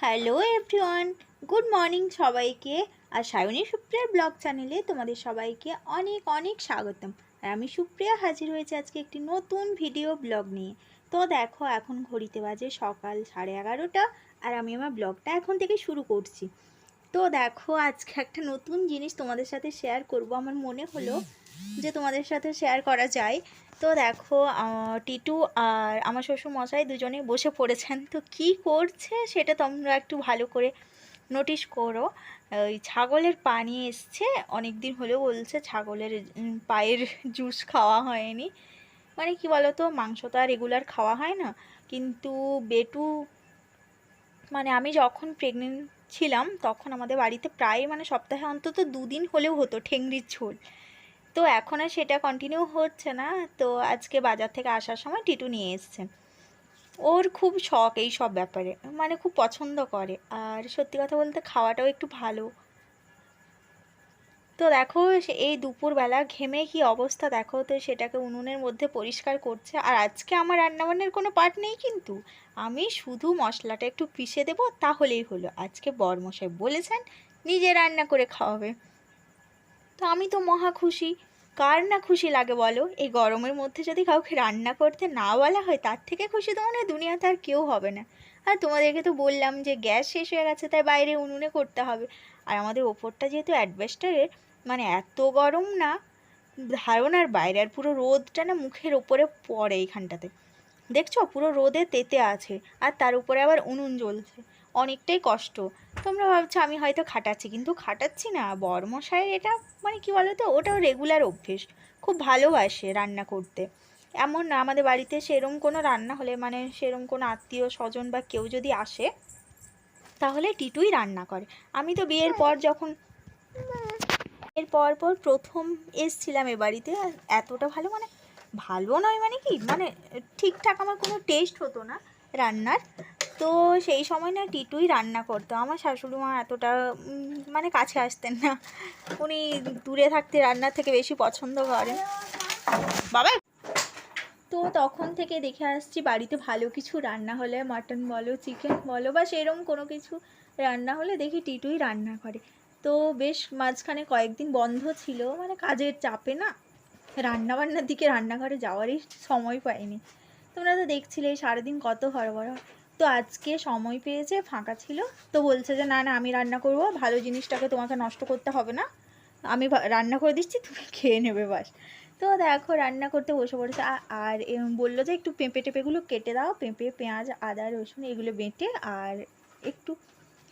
Hello everyone, good morning সবাইকে। আর Sayani সুপ্রিয়ার blog চ্যানেলে তোমাদের সবাইকে অনেক অনেক স্বাগতম। আর আমি সুপ্রিয়া হাজির হয়েছে আজকে একটি নতুন ভিডিও ব্লগ নিয়ে। তো দেখো, এখন ঘড়িতে বাজে সকাল 11:30, আর আমি আমার ব্লগটা এখন থেকে শুরু করছি। তো দেখো, আজকে একটা নতুন জিনিস তোমাদের সাথে শেয়ার করব, আমার মনে হলো যে তোমাদের সাথে শেয়ার করা যায়। তো দেখো, টিটু আর আমার শ্বশুর মশাই দুজনেই বসে পড়েছেন। তো কি করছে সেটা তোমরা একটু ভালো করে নোটিশ করো। ওই ছাগলের পা নিয়ে এসছে, অনেক দিন হলেও বলছে ছাগলের পায়ের জুস খাওয়া হয়নি। মানে কি বলো তো, মাংস তো আর রেগুলার খাওয়া হয় না, কিন্তু বেটু মানে আমি যখন প্রেগনেন্ট ছিলাম তখন আমাদের বাড়িতে প্রায় মানে সপ্তাহে অন্তত 2 দিন হলেও হতো ঠেংরির ঝোল। তো এখন আর সেটা কন্টিনিউ হচ্ছে না। তো আজকে বাজার থেকে আসার সময় টিটু নিয়ে এসছে। ওর খুব শখ এই সব ব্যাপারে, মানে খুব পছন্দ করে, আর সত্যি কথা বলতে খাওয়াটাও একটু ভালো। তো দেখো, এই দুপুরবেলা ঘেমে কি অবস্থা দেখো, তো সেটাকে উনুনের মধ্যে পরিষ্কার করছে। আর আজকে আমার রান্নাবান্নার কোনো পার্ট নেই, কিন্তু আমি শুধু মশলাটা একটু পিষে দেবো তাহলেই হলো। আজকে বরমশাই বলেছেন নিজে রান্না করে খাওয়াবে, তো আমি তো মহা খুশি। কার না খুশি লাগে বলো, এই গরমের মধ্যে যদি কাউকে রান্না করতে না বলা হয়, তার থেকে খুশি তো মনে হয় দুনিয়াতে আর কেউ হবে না। আর তোমাদেরকে তো বললাম যে গ্যাস শেষ হয়ে গেছে, তাই বাইরে উনুনে করতে হবে। আর আমাদের ওপরটা যেহেতু অ্যাডভেস্টারের, মানে এত গরম না ধারণার বাইরে। আর পুরো রোদটা না মুখের ওপরে পড়ে এইখানটাতে, দেখছো পুরো রোদে তেতে আছে, আর তার উপরে আবার উনুন জ্বলছে। অনেকটাই কষ্ট। তোমরা ভাবছো আমি হয়তো খাটাচ্ছি, কিন্তু খাটাচ্ছি না। বরমশাইয়ের এটা মানে কি বলো তো, ওটাও রেগুলার অভ্যেস। খুব ভালোবাসে রান্না করতে। এমন না, আমাদের বাড়িতে সেরম কোনো রান্না হলে, মানে সেরম কোনো আত্মীয় স্বজন বা কেউ যদি আসে, তাহলে টিটুই রান্না করে। আমি তো বিয়ের পর যখন এর পর পর প্রথম এসছিলাম এ বাড়িতে, আর এতটা ভালো মানে ভালো নয়, মানে কি মানে ঠিকঠাক আমার কোনো টেস্ট হতো না রান্নার। তো সেই সময় না টিটুই রান্না করতো। আমার শাশুড়ি মা এতটা মানে কাছে আসতেন না, উনি দূরে থাকতে রান্নার থেকে বেশি পছন্দ করেন। বাবা, তো তখন থেকে দেখে আসছি বাড়িতে ভালো কিছু রান্না হলে, মাটন বলো চিকেন বলো বা সেরম কোনো কিছু রান্না হলে দেখি টিটুই রান্না করে। তো বেশ মাঝখানে কয়েকদিন বন্ধ ছিল, মানে কাজের চাপে না রান্নাবান্নার দিকে রান্নাঘরে যাওয়ারই সময় পাইনি। তোমরা তো দেখছিলে সারাদিন কত হরবর। তো আজকে সময় পেয়েছে, ফাঁকা ছিল, তো বলছে যে না না আমি রান্না করবো, ভালো জিনিসটাকে তোমাকে নষ্ট করতে হবে না, আমি রান্না করে দিচ্ছি, তুমি খেয়ে নেবে বাস। তো দেখো রান্না করতে বসে পড়েছে। আর বললো যে একটু পেঁপে টেপেগুলো কেটে দাও, পেঁপে পেঁয়াজ আদা রসুন এগুলো বেটে আর একটু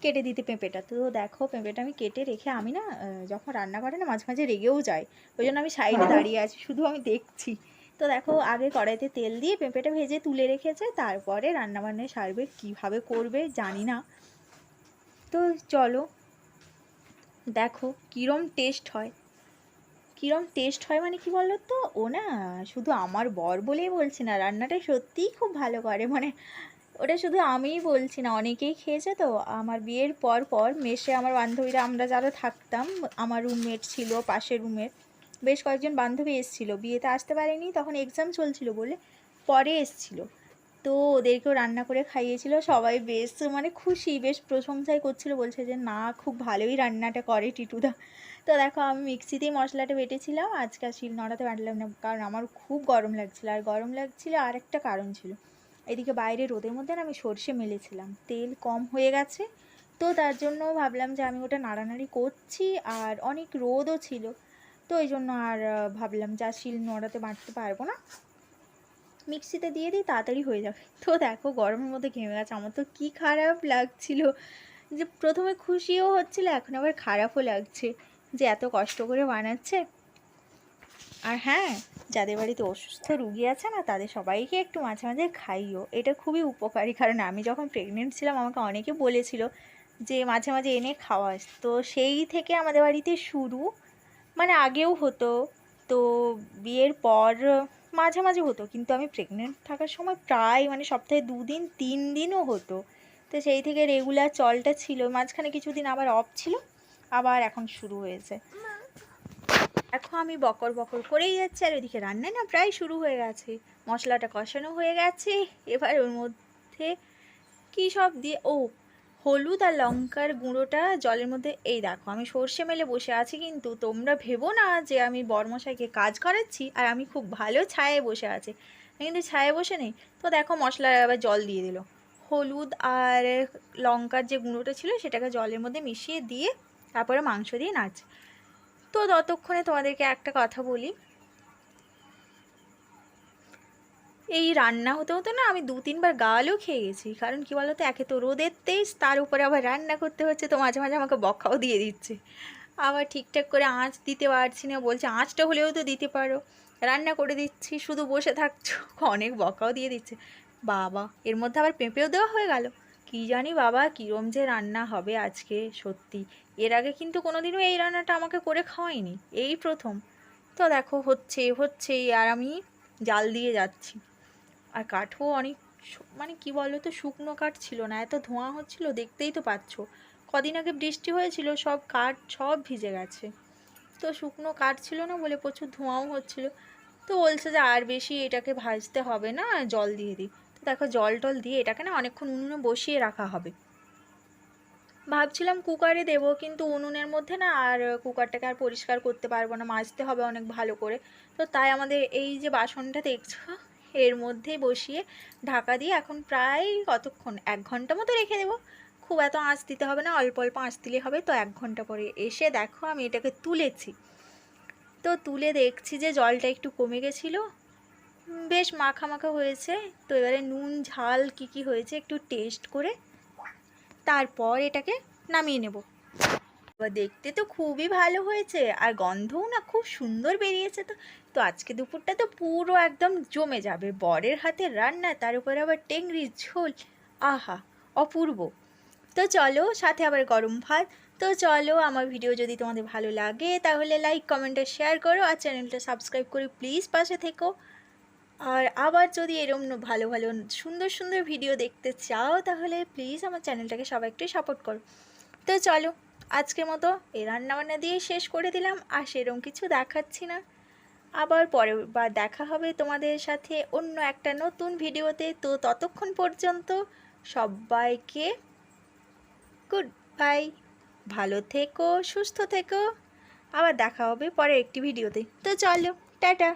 কেটে দিতে পেঁপেটা। তো দেখো পেঁপেটা আমি কেটে রেখে, আমি না যখন রান্না করে না মাঝে মাঝে রেগেও যাই, ওই জন্য আমি সাইডে দাঁড়িয়ে আছি, শুধু আমি দেখছি। তো দেখো আগে কড়াইতে তেল দিয়ে পেঁপেটা ভেজে তুলে রেখেছে, তারপরে রান্নাবান্নায় সারবে, কীভাবে করবে জানি না। তো চলো দেখো কীরম টেস্ট হয়। কীরম টেস্ট হয় মানে কি বলো তো, ও না শুধু আমার বর বলেই বলছি না, রান্নাটা সত্যিই খুব ভালো করে। মানে ওটা শুধু আমিই বলছি না, অনেকেই খেয়েছে। তো আমার বিয়ের পর পর মেসে আমার বান্ধবীরা, আমরা যারা থাকতাম, আমার রুমমেট ছিল পাশের রুমের, বেশ কয়েকজন বান্ধবী এসেছিলো, বিয়েতে আসতে পারেনি তখন এক্সাম চলছিল বলে, পরে এসেছিলো। তো ওদেরকেও রান্না করে খাইয়েছিল, সবাই বেশ মানে খুশি, বেশ প্রশংসাই করছিল, বলছে যে না খুব ভালোই রান্নাটা করে টিটুদা। তো দেখো আমি মিক্সিতেই মশলাটা বেটেছিলাম, আজকে শিল নোড়াতে বাটলাম না, কারণ আমার খুব গরম লাগছিলো। আর গরম লাগছিলো আর একটা কারণ ছিল, এদিকে বাইরে রোদের মধ্যে না আমি সর্ষে মেলেছিলাম, তেল কম হয়ে গেছে। তো তার জন্য ভাবলাম যে আমি ওটা নাড়ানাড়ি করছি, আর অনেক রোদও ছিল, তো এই জন্য আর ভাবলাম যা শিল নোড়াতে বাটতে পারবো না, মিক্সিতে দিয়ে দিই তাড়াতাড়ি হয়ে যাবে। তো দেখো গরমের মধ্যে ঘেমে গেছে, আমার তো কী খারাপ লাগছিল, যে প্রথমে খুশিও হচ্ছিলো, এখন আবার খারাপও লাগছে যে এত কষ্ট করে বানাচ্ছে। আর হ্যাঁ, যাদের বাড়িতে অসুস্থ রুগী আছে না, তাদের সবাইকে একটু মাঝে মাঝে খাইও, এটা খুবই উপকারী। কারণ আমি যখন প্রেগনেন্ট ছিলাম আমাকে অনেকে বলেছিল যে মাঝে মাঝে এনে খাওয়াস, তো সেই থেকে আমাদের বাড়িতে শুরু। মানে আগেও হতো, তো বিয়ের পর মাঝে মাঝে হতো, কিন্তু আমি প্রেগনেন্ট থাকার সময় প্রায় মানে সপ্তাহে 2 দিন 3 দিনও হতো। তো সেই থেকে রেগুলার চলটা ছিল, মাঝখানে কিছুদিন আবার অফ ছিল, আবার এখন শুরু হয়েছে। দেখো আমি বকর বকর করেই যাচ্ছি, আর ওইদিকে রান্না না প্রায় শুরু হয়ে গেছে, মশলাটা কষানো হয়ে গেছে। এবার ওর মধ্যে কী সব দিয়ে, ও হলুদ আর লঙ্কার গুঁড়োটা জলের মধ্যে, এই দেখো আমি সর্ষে মেলে বসে আছি, কিন্তু তোমরা ভেবো না যে আমি বরমশাইকে কাজ করাচ্ছি আর আমি খুব ভালো ছায়ায় বসে আছি। আমি কিন্তু ছায়ায় বসে নেই। তো দেখো মশলার আবার জল দিয়ে দিল। হলুদ আর লঙ্কার যে গুঁড়োটা ছিল সেটাকে জলের মধ্যে মিশিয়ে দিয়ে তারপরে মাংস দিয়ে নাড়ছে। তো ততক্ষণে তোমাদেরকে একটা কথা বলি, এই রান্না হতে হতে না আমি 2-3 বার গালও খেয়ে গেছি। কারণ কি বলতো, একে তো রোদের তেজ, তার উপরে আবার রান্না করতে হচ্ছে, তো মাঝে মাঝে আমাকে বকাও দিয়ে দিচ্ছে। আবার ঠিকঠাক করে আঁচ দিতে পারছি না, বলছে আঁচটা হলেও তো দিতে পারো, রান্না করে দিচ্ছি শুধু বসে থাকছো। অনেক বকাও দিয়ে দিচ্ছে। বাবা, এর মধ্যে আবার পেঁপেও দেওয়া হয়ে গেল। কি জানি বাবা কীরম যে রান্না হবে আজকে, সত্যি এর আগে কিন্তু কোনোদিনও এই রান্নাটা আমাকে করে খাওয়ায়নি, এই প্রথম। তো দেখো হচ্ছেই আর আমি জাল দিয়ে যাচ্ছি। আর কাঠও অনেক, মানে কি বলো তো, শুকনো কাঠ ছিল না, এত ধোঁয়া হচ্ছিল, দেখতেই তো পাচ্ছ। কদিন আগে বৃষ্টি হয়েছিল, সব কাঠ সব ভিজে গেছে। তো শুকনো কাঠ ছিল না বলে প্রচুর ধোঁয়াও হচ্ছিল। তো বলছে যে আর বেশি এটাকে ভাজতে হবে না, জল দিয়ে দিই। তো দেখো জল টল দিয়ে এটাকে না অনেকক্ষণ উনুনে বসিয়ে রাখা হবে। ভাবছিলাম কুকারে দেবো, কিন্তু উনুনের মধ্যে না আর কুকারটাকে আর পরিষ্কার করতে পারবো না, মাজতে হবে অনেক ভালো করে। তো তাই আমাদের এই যে বাসনটা দেখছো, এর মধ্যেই বসিয়ে ঢাকা দিয়ে এখন প্রায় কতক্ষণ, 1 ঘন্টা মতো রেখে দেবো। খুব এত আঁচ দিতে হবে না, অল্প অল্প আঁচ দিলে হবে। তো 1 ঘন্টা পরে এসে দেখো আমি এটাকে তুলেছি। তো তুলে দেখছি যে জলটা একটু কমে গেছিলো, বেশ মাখা মাখা হয়েছে। তো এবারে নুন ঝাল কী হয়েছে একটু টেস্ট করে তারপর এটাকে নামিয়ে নেব। এবার দেখতে তো খুবই ভালো হয়েছে, আর গন্ধও না খুব সুন্দর বেরিয়েছে। তো তো আজকে দুপুরটা তো পুরো একদম জমে যাবে, বরের হাতের রান্না, তার উপরে আবার টেংরির ঝোল, আহা অপূর্ব। তো চলো, সাথে আবার গরম ভাত। তো চলো, আমার ভিডিও যদি তোমাদের ভালো লাগে তাহলে লাইক কমেন্ট আর শেয়ার করো, আর চ্যানেলটা সাবস্ক্রাইব করে প্লিজ পাশে থেকো। আর আবার যদি এরম ভালো ভালো সুন্দর সুন্দর ভিডিও দেখতে চাও তাহলে প্লিজ আমার চ্যানেলটাকে সবাই একটু সাপোর্ট করো। তো চলো, আজকের মতো এই রান্নাবান্না দিয়ে শেষ করে দিলাম, আর সেরকম কিছু দেখাচ্ছি না। আবার পরের বার দেখা হবে তোমাদের সাথে অন্য একটা নতুন ভিডিওতে। তো ততক্ষণ পর্যন্ত সবাইকে গুড বাই, ভালো থেকো, সুস্থ থেকো। আবার দেখা হবে পরের একটি ভিডিওতে। তো চলো, টাটা।